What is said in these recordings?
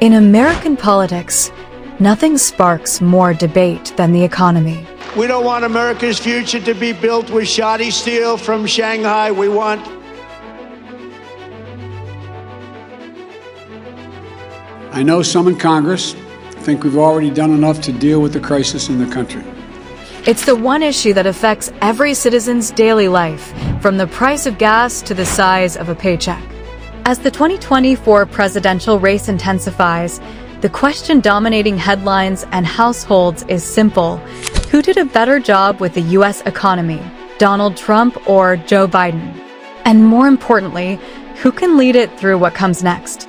In American politics, nothing sparks more debate than the economy. We don't want America's future to be built with shoddy steel from Shanghai. We want I know some in Congress think we've already done enough to deal with the crisis in the country. It's the one issue that affects every citizen's daily life, from the price of gas to the size of a paycheck. As the 2024 presidential race intensifies, the question dominating headlines and households is simple. Who did a better job with the U.S. economy, Donald Trump or Joe Biden? And more importantly, who can lead it through what comes next?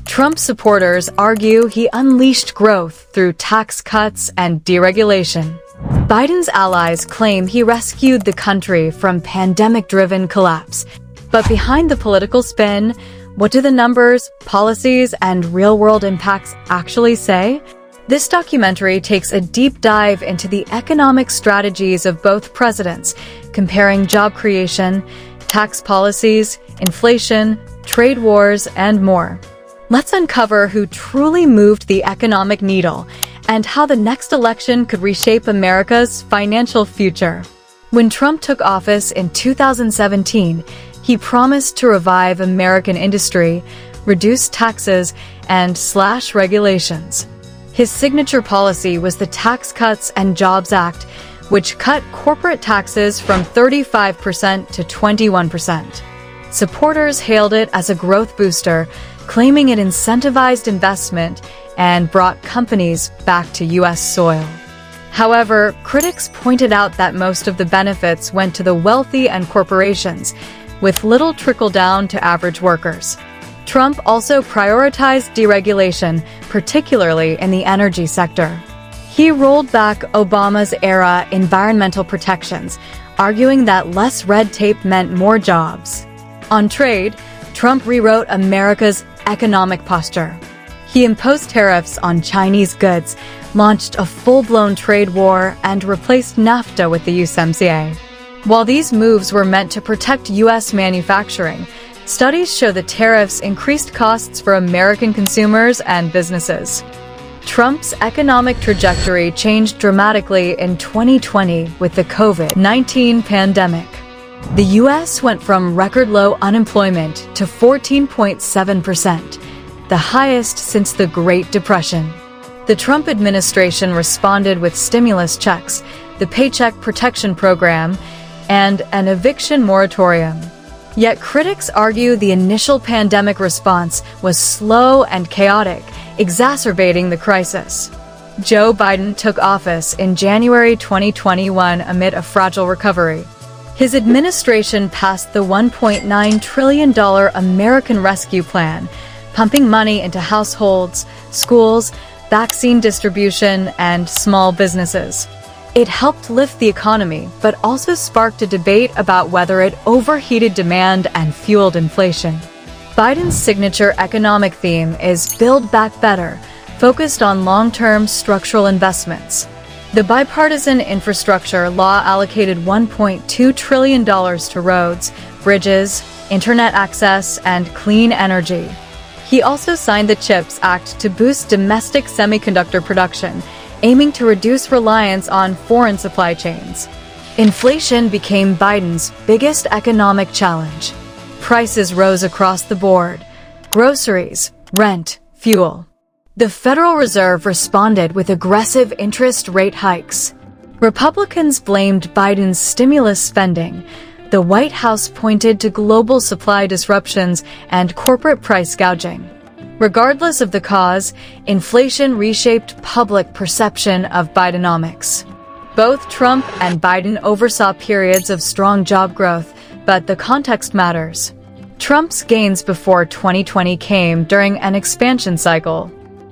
Trump supporters argue he unleashed growth through tax cuts and deregulation. Biden's allies claim he rescued the country from pandemic-driven collapse. But behind the political spin, what do the numbers, policies, and real-world impacts actually say? This documentary takes a deep dive into the economic strategies of both presidents, comparing job creation, tax policies, inflation, trade wars, and more. Let's uncover who truly moved the economic needle and how the next election could reshape America's financial future. When Trump took office in 2017, he promised to revive American industry, reduce taxes, and slash regulations. His signature policy was the Tax Cuts and Jobs Act, which cut corporate taxes from 35% to 21%. Supporters hailed it as a growth booster, claiming it incentivized investment and brought companies back to U.S. soil. However, critics pointed out that most of the benefits went to the wealthy and corporations, with little trickle down to average workers. Trump also prioritized deregulation, particularly in the energy sector. He rolled back Obama's era environmental protections, arguing that less red tape meant more jobs. On trade, Trump rewrote America's economic posture. He imposed tariffs on Chinese goods, launched a full-blown trade war, and replaced NAFTA with the USMCA. While these moves were meant to protect U.S. manufacturing, studies show the tariffs increased costs for American consumers and businesses. Trump's economic trajectory changed dramatically in 2020 with the COVID-19 pandemic. The U.S. went from record-low unemployment to 14.7%, the highest since the Great Depression. The Trump administration responded with stimulus checks, the Paycheck Protection Program, and an eviction moratorium. Yet critics argue the initial pandemic response was slow and chaotic, exacerbating the crisis. Joe Biden took office in January 2021 amid a fragile recovery. His administration passed the $1.9 trillion American Rescue Plan, pumping money into households, schools, vaccine distribution, and small businesses. It helped lift the economy, but also sparked a debate about whether it overheated demand and fueled inflation. Biden's signature economic theme is Build Back Better, focused on long-term structural investments. The bipartisan infrastructure law allocated $1.2 trillion to roads, bridges, internet access, and clean energy. He also signed the CHIPS Act to boost domestic semiconductor production, aiming to reduce reliance on foreign supply chains. Inflation became Biden's biggest economic challenge. Prices rose across the board: groceries, rent, fuel. The Federal Reserve responded with aggressive interest rate hikes. Republicans blamed Biden's stimulus spending. The White House pointed to global supply disruptions and corporate price gouging. Regardless of the cause, inflation reshaped public perception of Bidenomics. Both Trump and Biden oversaw periods of strong job growth, but the context matters. Trump's gains before 2020 came during an expansion cycle.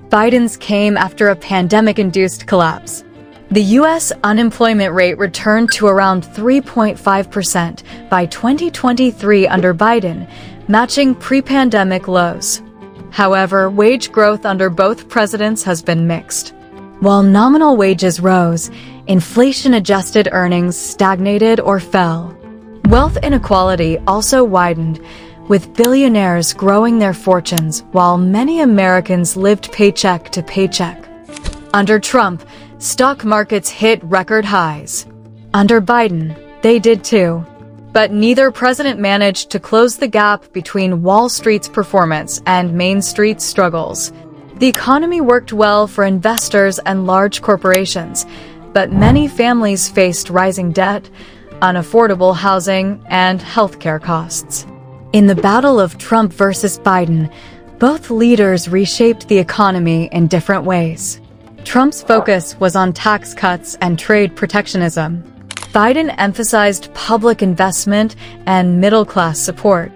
Biden's came after a pandemic-induced collapse. The U.S. unemployment rate returned to around 3.5% by 2023 under Biden, matching pre-pandemic lows. However, wage growth under both presidents has been mixed. While nominal wages rose, inflation-adjusted earnings stagnated or fell. Wealth inequality also widened, with billionaires growing their fortunes while many Americans lived paycheck to paycheck. Under Trump, stock markets hit record highs. Under Biden, they did too. But neither president managed to close the gap between Wall Street's performance and Main Street's struggles. The economy worked well for investors and large corporations, but many families faced rising debt, unaffordable housing, and healthcare costs. In the battle of Trump versus Biden, both leaders reshaped the economy in different ways. Trump's focus was on tax cuts and trade protectionism. Biden emphasized public investment and middle-class support.